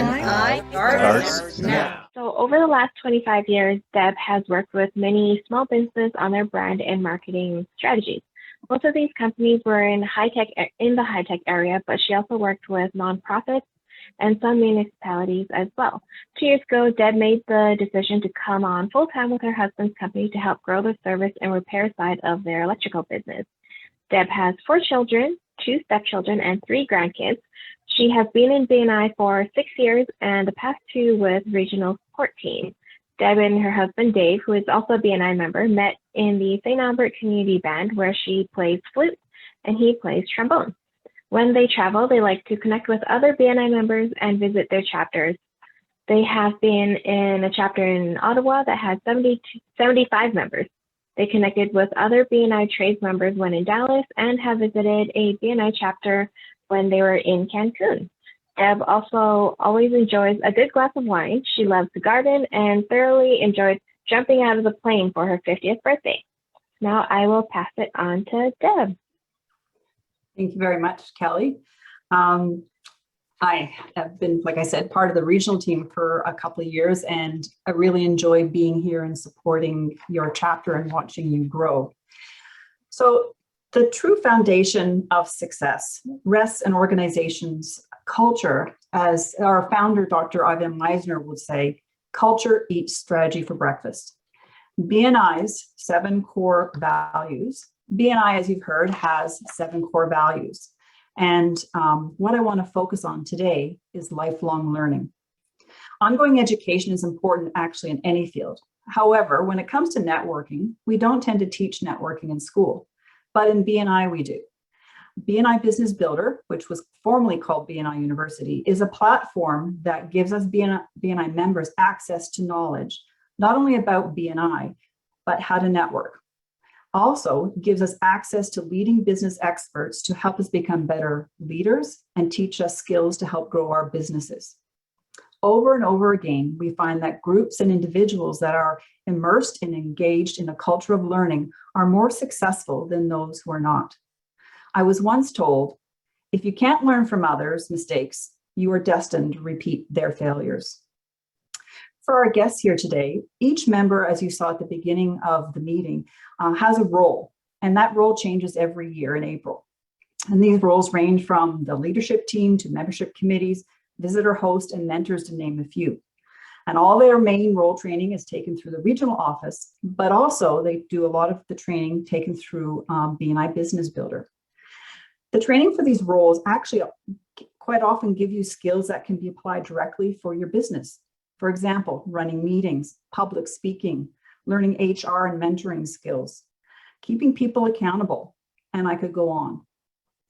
BNI starts now. So over the last 25 years, Deb has worked with many small businesses on their brand and marketing strategies. Most of these companies were in the high-tech area, but she also worked with nonprofits and some municipalities as well. 2 years ago, Deb made the decision to come on full-time with her husband's company to help grow the service and repair side of their electrical business. Deb has 4 children, 2 stepchildren, and 3 grandkids. She has been in BNI for 6 years and the past 2 with regional support team. Deb and her husband, Dave, who is also a BNI member, met in the St. Albert Community Band where she plays flute and he plays trombone. When they travel, they like to connect with other BNI members and visit their chapters. They have been in a chapter in Ottawa that has 75 members. They connected with other BNI trades members when in Dallas and have visited a BNI chapter when they were in Cancun. Deb also always enjoys a good glass of wine. She loves to garden and thoroughly enjoyed jumping out of the plane for her 50th birthday. Now I will pass it on to Deb. Thank you very much, Kelly. I have been, like I said, part of the regional team for a couple of years, and I really enjoy being here and supporting your chapter and watching you grow. So the true foundation of success rests in organizations' culture. As our founder, Dr. Ivan Meisner, would say, culture eats strategy for breakfast. BNI's 7 core values. BNI, as you've heard, has 7 core values. And what I want to focus on today is lifelong learning. Ongoing education is important actually in any field. However, when it comes to networking, we don't tend to teach networking in school, but in BNI we do. BNI Business Builder, which was formerly called BNI University, is a platform that gives us BNI members access to knowledge, not only about BNI, but how to network. Also gives us access to leading business experts to help us become better leaders and teach us skills to help grow our businesses. Over and over again, we find that groups and individuals that are immersed and engaged in a culture of learning are more successful than those who are not. I was once told, if you can't learn from others' mistakes, you are destined to repeat their failures. For our guests here today, each member, as you saw at the beginning of the meeting, has a role, and that role changes every year in April. And these roles range from the leadership team to membership committees, visitor host, and mentors, to name a few. And all their main role training is taken through the regional office, but also they do a lot of the training taken through BNI Business Builder. The training for these roles actually quite often give you skills that can be applied directly for your business. For example, running meetings, public speaking, learning HR and mentoring skills, keeping people accountable, and I could go on.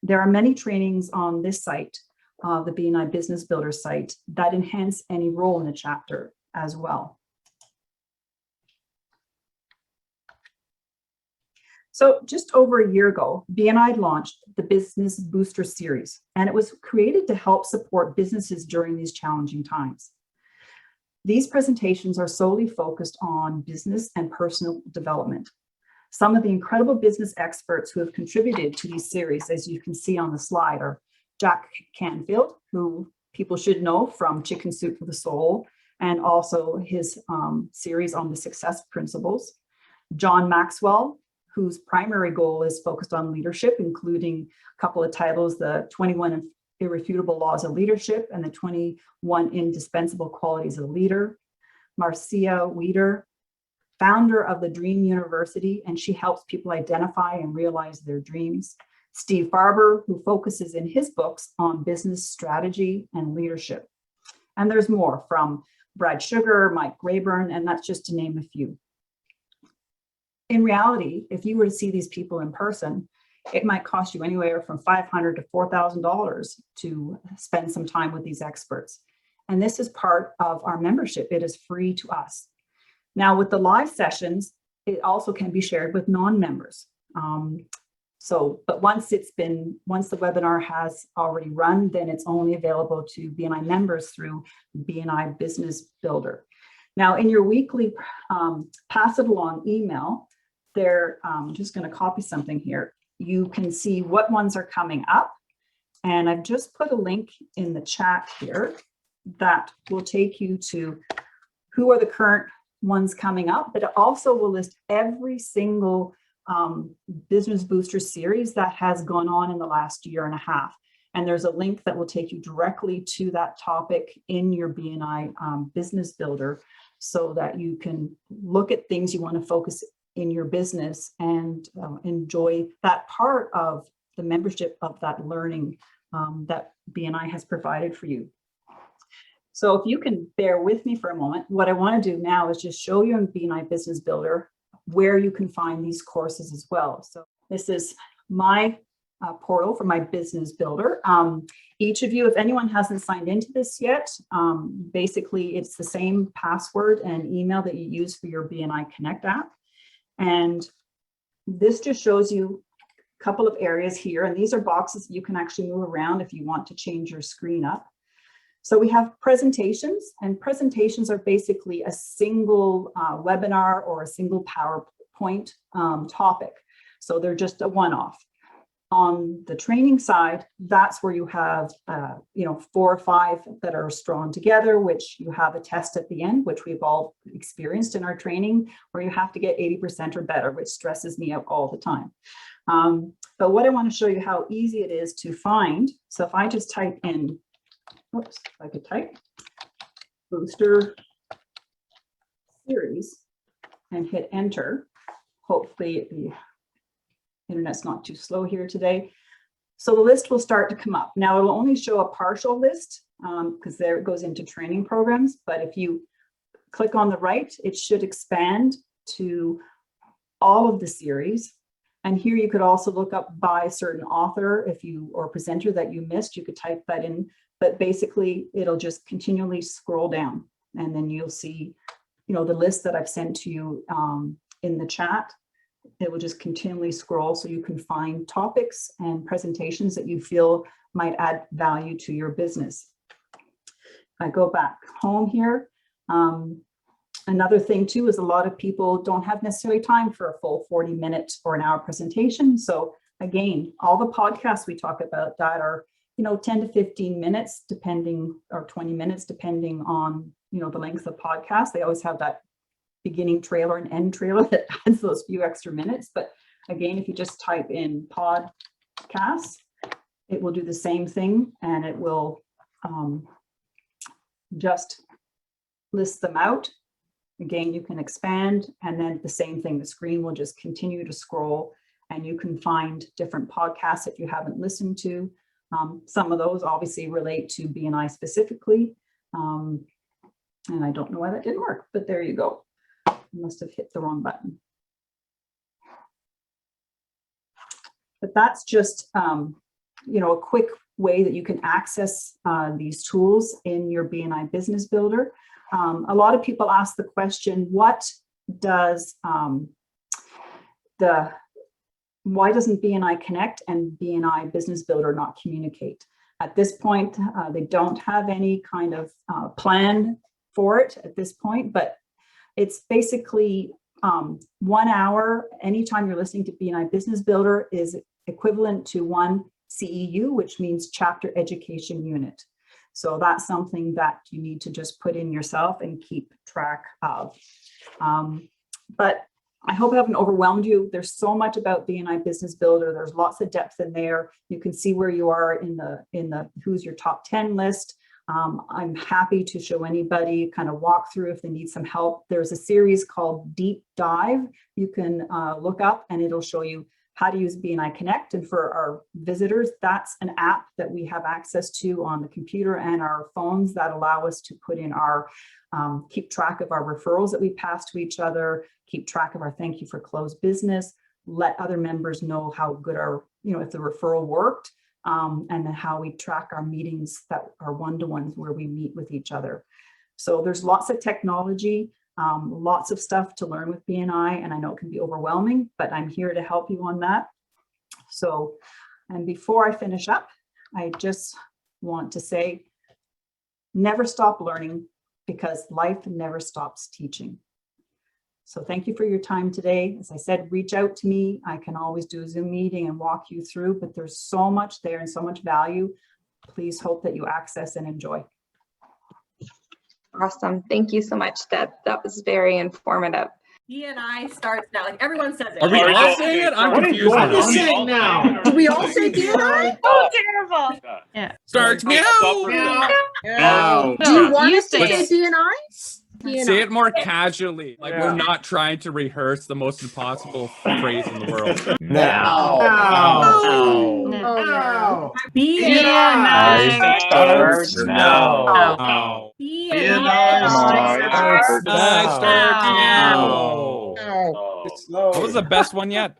There are many trainings on this site, the BNI Business Builder site, that enhance any role in the chapter as well. So just over a year ago, BNI launched the Business Booster Series, and it was created to help support businesses during these challenging times. These presentations are solely focused on business and personal development. Some of the incredible business experts who have contributed to these series, as you can see on the slide, are Jack Canfield, who people should know from Chicken Soup for the Soul, and also his series on the success principles. John Maxwell, whose primary goal is focused on leadership, including a couple of titles, the 21 Irrefutable Laws of Leadership and the 21 Indispensable Qualities of a Leader. Marcia Wieder, founder of the Dream University, and she helps people identify and realize their dreams. Steve Farber, who focuses in his books on business strategy and leadership. And there's more from Brad Sugar, Mike Rayburn, and that's just to name a few. In reality, if you were to see these people in person, it might cost you anywhere from $500 to $4,000 to spend some time with these experts. And this is part of our membership. It is free to us. Now, with the live sessions, it also can be shared with non-members. But once the webinar has already run, then it's only available to BNI members through BNI Business Builder. Now, in your weekly pass it along email, I'm just going to copy something here. You can see what ones are coming up. And I've just put a link in the chat here that will take you to who are the current ones coming up, but it also will list every single Business Booster series that has gone on in the last year and a half. And there's a link that will take you directly to that topic in your BNI Business Builder, so that you can look at things you want to focus in your business and enjoy that part of the membership of that learning that BNI has provided for you. So if you can bear with me for a moment, what I want to do now is just show you in BNI Business Builder where you can find these courses as well. So this is my portal for my Business Builder. Each of you, if anyone hasn't signed into this yet, basically it's the same password and email that you use for your BNI Connect app. And this just shows you a couple of areas here. And these are boxes that you can actually move around if you want to change your screen up. So we have presentations, and presentations are basically a single webinar or a single PowerPoint topic. So they're just a one-off. On the training side, that's where you have, 4 or 5 that are strung together, which you have a test at the end, which we've all experienced in our training, where you have to get 80% or better, which stresses me out all the time. But what I want to show you how easy it is to find. So if I just type in, oops, if I could type Booster Series and hit enter, hopefully the internet's not too slow here today. So the list will start to come up. Now it'll only show a partial list because there it goes into training programs. But if you click on the right, it should expand to all of the series. And here you could also look up by a certain author or presenter that you missed. You could type that in, but basically it'll just continually scroll down, and then you'll see, the list that I've sent to you in the chat. It will just continually scroll so you can find topics and presentations that you feel might add value to your business. I go back home here. Another thing too is a lot of people don't have necessarily time for a full 40-minute or an hour presentation. So again, all the podcasts we talk about that are 10 to 15 minutes depending, or 20 minutes depending on the length of podcast. They always have that beginning trailer and end trailer that adds those few extra minutes. But again, if you just type in podcasts, it will do the same thing, and it will just list them out. Again, you can expand, and then the same thing, the screen will just continue to scroll, and you can find different podcasts that you haven't listened to. Some of those obviously relate to BNI specifically. And I don't know why that didn't work, but there you go. I must have hit the wrong button. But that's just, a quick way that you can access these tools in your BNI Business Builder. A lot of people ask the question, why doesn't BNI Connect and BNI Business Builder not communicate? At this point, they don't have any kind of plan for it at this point, but it's basically 1 hour. Anytime you're listening to BNI Business Builder is equivalent to 1 CEU, which means Chapter Education Unit. So that's something that you need to just put in yourself and keep track of. But I hope I haven't overwhelmed you. There's so much about BNI Business Builder. There's lots of depth in there. You can see where you are in the who's your top 10 list. I'm happy to show anybody, kind of walk through if they need some help. There's a series called Deep Dive. You can look up, and it'll show you how to use BNI Connect. And for our visitors, that's an app that we have access to on the computer and our phones that allow us to put in our, keep track of our referrals that we pass to each other, keep track of our thank you for closed business, let other members know how good our, if the referral worked, and then how we track our meetings that are one-to-ones where we meet with each other. So there's lots of technology. Lots of stuff to learn with BNI, and I know it can be overwhelming, but I'm here to help you on that. So, and before I finish up, I just want to say, never stop learning, because life never stops teaching. So thank you for your time today. As I said, reach out to me. I can always do a Zoom meeting and walk you through, but there's so much there and so much value. Please hope that you access and enjoy. Awesome. Thank you so much, Deb. That was very informative. BNI starts now. Like everyone says it. Are we all saying it? I'm confused. What are you saying now? Do we all say BNI? Oh, terrible. Yeah. Starts meow. Meow. Do you want You us to say say it. BNI? Say it more casually. Like we're not trying to rehearse the most impossible phrase in the world. Now. Oh, Now. BNI starts now. Ow. BNI starts I start now. now. What was the best one yet?